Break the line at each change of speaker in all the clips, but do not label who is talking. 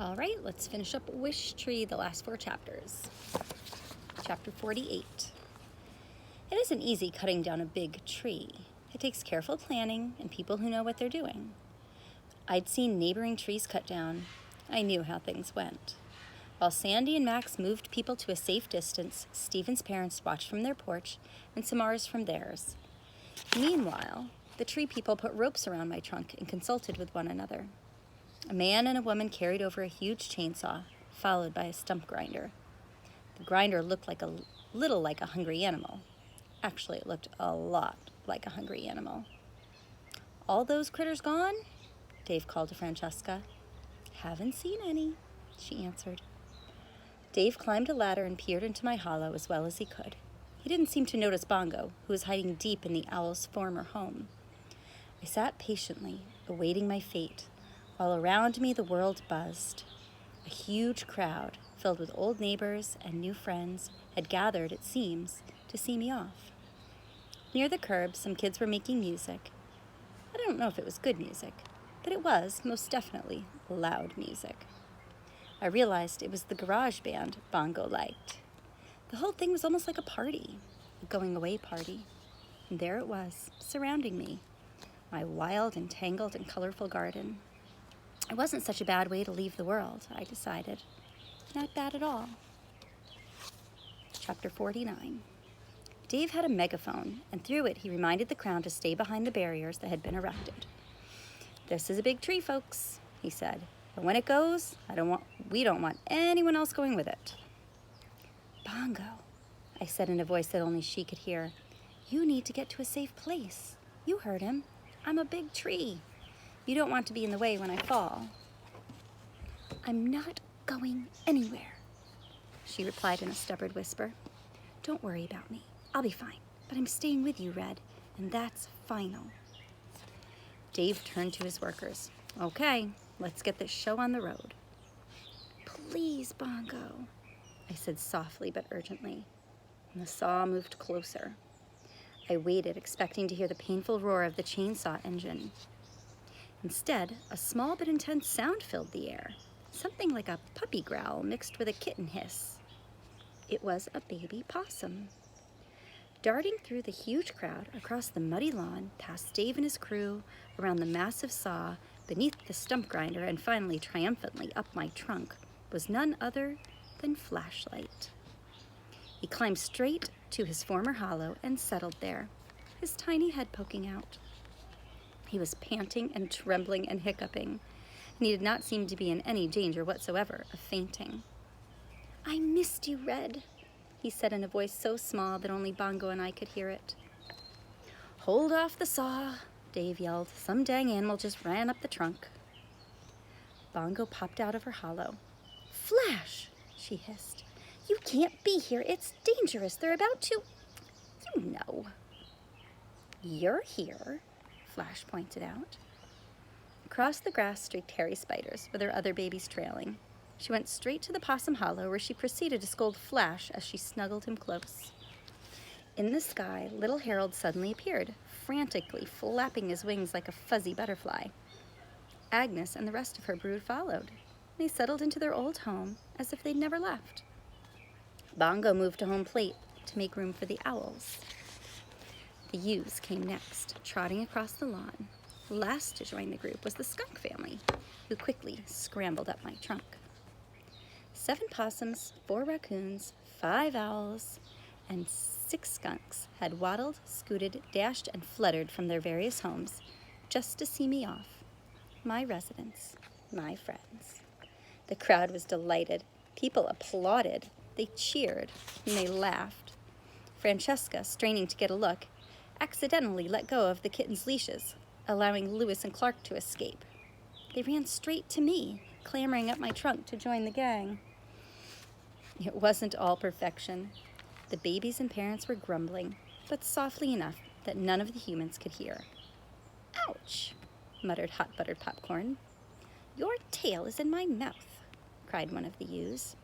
All right, let's finish up Wishtree, the last 4 chapters. Chapter 48. It isn't easy cutting down a big tree. It takes careful planning and people who know what they're doing. I'd seen neighboring trees cut down. I knew how things went. While Sandy and Max moved people to a safe distance, Stephen's parents watched from their porch and Samara's from theirs. Meanwhile, the tree people put ropes around my trunk and consulted with one another. A man and a woman carried over a huge chainsaw, followed by a stump grinder. The grinder looked little like a hungry animal. Actually, it looked a lot like a hungry animal. "All those critters gone?" Dave called to Francesca. "Haven't seen any," she answered. Dave climbed a ladder and peered into my hollow as well as he could. He didn't seem to notice Bongo, who was hiding deep in the owl's former home. I sat patiently, awaiting my fate, while around me the world buzzed. A huge crowd, filled with old neighbors and new friends, had gathered, it seems, to see me off. Near the curb, some kids were making music. I don't know if it was good music, but it was, most definitely, loud music. I realized it was the garage band Bongo liked. The whole thing was almost like a party, a going-away party. And there it was, surrounding me, my wild and tangled and colorful garden. It wasn't such a bad way to leave the world, I decided. Not bad at all. Chapter 49. Dave had a megaphone, and through it he reminded the crowd to stay behind the barriers that had been erected. "This is a big tree, folks," he said. "But when it goes, we don't want anyone else going with it." "Bongo," I said in a voice that only she could hear, "you need to get to a safe place. You heard him. I'm a big tree. You don't want to be in the way when I fall." "I'm not going anywhere," she replied in a stubborn whisper. "Don't worry about me. I'll be fine. But I'm staying with you, Red, and that's final." Dave turned to his workers. "Okay, let's get this show on the road." "Please, Bongo," I said softly but urgently, and the saw moved closer. I waited, expecting to hear the painful roar of the chainsaw engine. Instead, a small but intense sound filled the air, something like a puppy growl mixed with a kitten hiss. It was a baby possum. Darting through the huge crowd, across the muddy lawn, past Dave and his crew, around the massive saw, beneath the stump grinder, and finally triumphantly up my trunk, was none other than Flashlight. He climbed straight to his former hollow and settled there, his tiny head poking out. He was panting and trembling and hiccuping, and he did not seem to be in any danger whatsoever of fainting. "I missed you, Red," he said in a voice so small that only Bongo and I could hear it. "Hold off the saw," Dave yelled. "Some dang animal just ran up the trunk." Bongo popped out of her hollow. "Flash," she hissed. "You can't be here. It's dangerous. They're about to... You know." "You're here," Flash pointed out. Across the grass streaked hairy spiders, with her other babies trailing. She went straight to the possum hollow, where she proceeded to scold Flash as she snuggled him close. In the sky, little Harold suddenly appeared, frantically flapping his wings like a fuzzy butterfly. Agnes and the rest of her brood followed. They settled into their old home as if they'd never left. Bongo moved to home plate to make room for the owls. The ewes came next, trotting across the lawn. Last to join the group was the skunk family, who quickly scrambled up my trunk. 7 possums, 4 raccoons, 5 owls, and 6 skunks had waddled, scooted, dashed, and fluttered from their various homes just to see me off. My residents, my friends. The crowd was delighted. People applauded. They cheered, and they laughed. Francesca, straining to get a look, accidentally let go of the kitten's leashes, allowing Lewis and Clark to escape. They ran straight to me, clambering up my trunk to join the gang. It wasn't all perfection. The babies and parents were grumbling, but softly enough that none of the humans could hear. "Ouch," muttered Hot Buttered Popcorn. "Your tail is in my mouth," cried one of the ewes.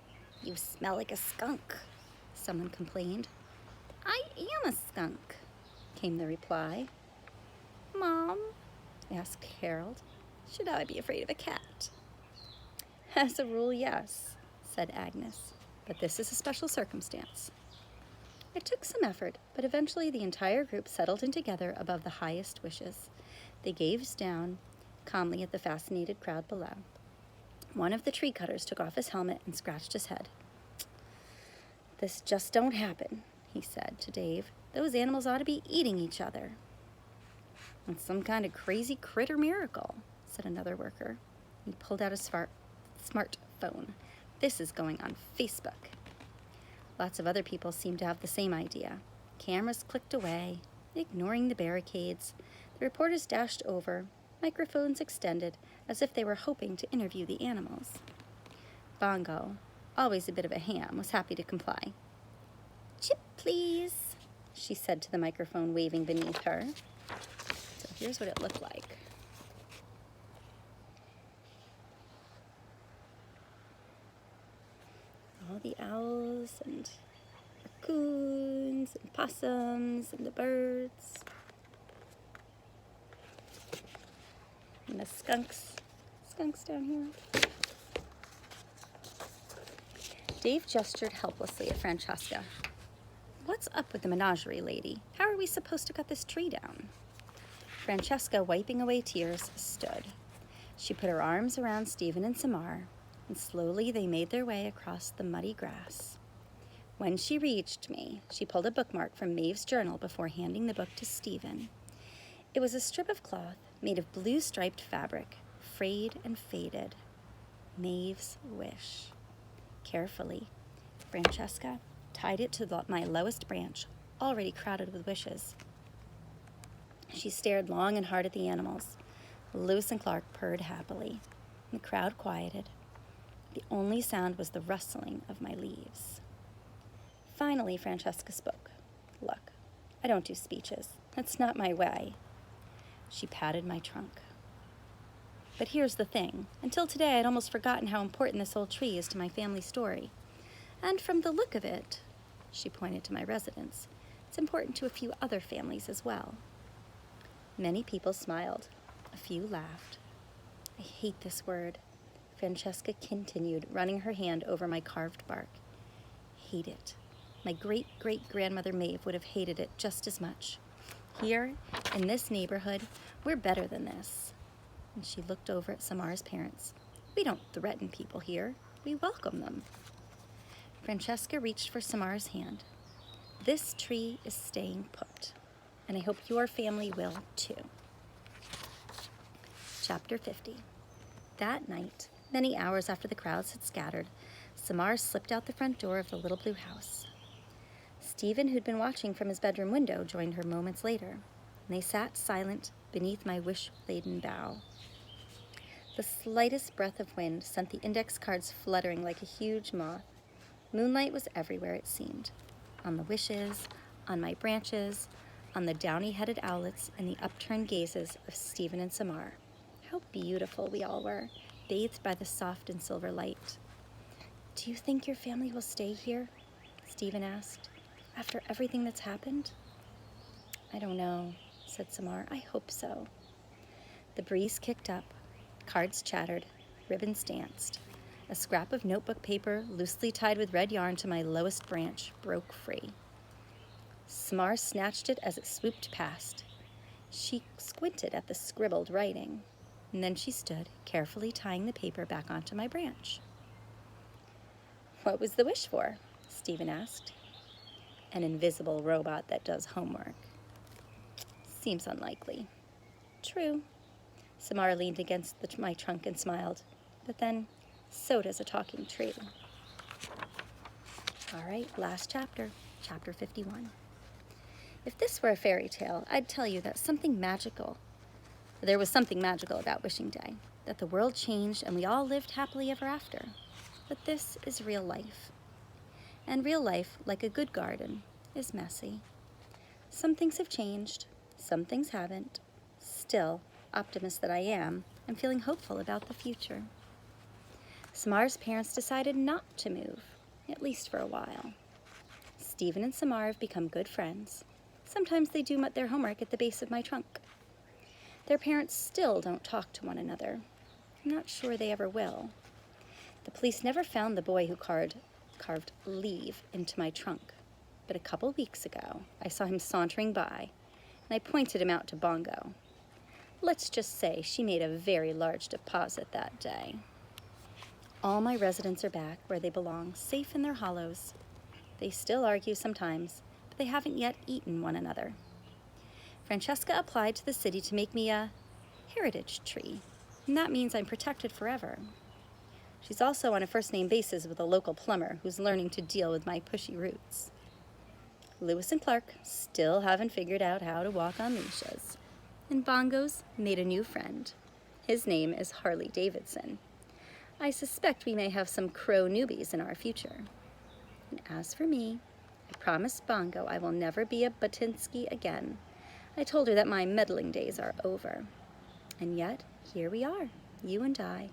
"You smell like a skunk," someone complained. "I am a skunk," came the reply. "Mom," asked Harold, "should I be afraid of a cat?" As a rule, yes, said Agnes, but this is a special circumstance. It took some effort, but eventually the entire group settled in together above the highest wishes. They gazed down calmly at the fascinated crowd below. One of the tree cutters took off his helmet and scratched his head. This just don't happen, he said to Dave. Those animals ought to be eating each other. It's some kind of crazy critter miracle, said another worker. He pulled out a smartphone. This is going on Facebook. Lots of other people seemed to have the same idea. Cameras clicked away, ignoring the barricades. The reporters dashed over, microphones extended, as if they were hoping to interview the animals. Bongo, always a bit of a ham, was happy to comply. Chip, please, she said to the microphone waving beneath her. So here's what it looked like. All the owls and raccoons and possums and the birds. And the skunks down here. Dave gestured helplessly at Francesca. What's up with the menagerie, lady? How are we supposed to cut this tree down? Francesca, wiping away tears, stood. She put her arms around Stephen and Samar, and slowly they made their way across the muddy grass. When she reached me, she pulled a bookmark from Maeve's journal before handing the book to Stephen. It was a strip of cloth made of blue striped fabric, frayed and faded. Maeve's wish. Carefully, Francesca tied it to my lowest branch, already crowded with wishes. She stared long and hard at the animals. Lewis and Clark purred happily. The crowd quieted. The only sound was the rustling of my leaves. Finally, Francesca spoke. Look, I don't do speeches. That's not my way. She patted my trunk. But here's the thing. Until today, I'd almost forgotten how important this old tree is to my family story. And from the look of it, she pointed to my residence, it's important to a few other families as well. Many people smiled. A few laughed. I hate this word, Francesca continued, running her hand over my carved bark. Hate it. My great-great-grandmother Maeve would have hated it just as much. Here, in this neighborhood, we're better than this. And she looked over at Samar's parents. We don't threaten people here. We welcome them. Francesca reached for Samar's hand. This tree is staying put, and I hope your family will too. Chapter 50. That night, many hours after the crowds had scattered, Samar slipped out the front door of the little blue house. Stephen, who'd been watching from his bedroom window, joined her moments later, and they sat silent beneath my wish-laden bough. The slightest breath of wind sent the index cards fluttering like a huge moth. Moonlight was everywhere, it seemed. On the wishes, on my branches, on the downy-headed owlets, and the upturned gazes of Stephen and Samar. How beautiful we all were, bathed by the soft and silver light. Do you think your family will stay here? Stephen asked. After everything that's happened? I don't know, said Samar. I hope so. The breeze kicked up. Cards chattered. Ribbons danced. A scrap of notebook paper, loosely tied with red yarn to my lowest branch, broke free. Samar snatched it as it swooped past. She squinted at the scribbled writing, and then she stood, carefully tying the paper back onto my branch. What was the wish for? Stephen asked. An invisible robot that does homework. Seems unlikely. True. Samar leaned against my trunk and smiled. But then, so does a talking tree. All right, last chapter, chapter 51. If this were a fairy tale, I'd tell you that there was something magical about Wishing Day, that the world changed and we all lived happily ever after. But this is real life. And real life, like a good garden, is messy. Some things have changed, some things haven't. Still, optimist that I am, I'm feeling hopeful about the future. Samar's parents decided not to move, at least for a while. Stephen and Samar have become good friends. Sometimes they do their homework at the base of my trunk. Their parents still don't talk to one another. I'm not sure they ever will. The police never found the boy who carved leave into my trunk, but a couple weeks ago I saw him sauntering by, and I pointed him out to Bongo. Let's just say she made a very large deposit that day. All my residents are back where they belong, safe in their hollows. They still argue sometimes, but they haven't yet eaten one another. Francesca applied to the city to make me a heritage tree, and that means I'm protected forever. She's also on a first-name basis with a local plumber who's learning to deal with my pushy roots. Lewis and Clark still haven't figured out how to walk on leashes, and Bongo's made a new friend. His name is Harley Davidson. I suspect we may have some crow newbies in our future. And as for me, I promised Bongo I will never be a Batinsky again. I told her that my meddling days are over. And yet, here we are, you and I.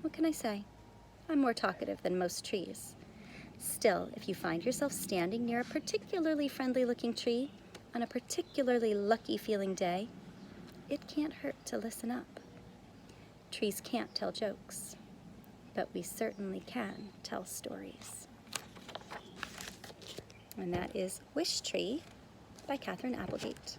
What can I say? I'm more talkative than most trees. Still, if you find yourself standing near a particularly friendly-looking tree on a particularly lucky-feeling day, it can't hurt to listen up. Trees can't tell jokes, but we certainly can tell stories. And that is Wishtree by Catherine Applegate.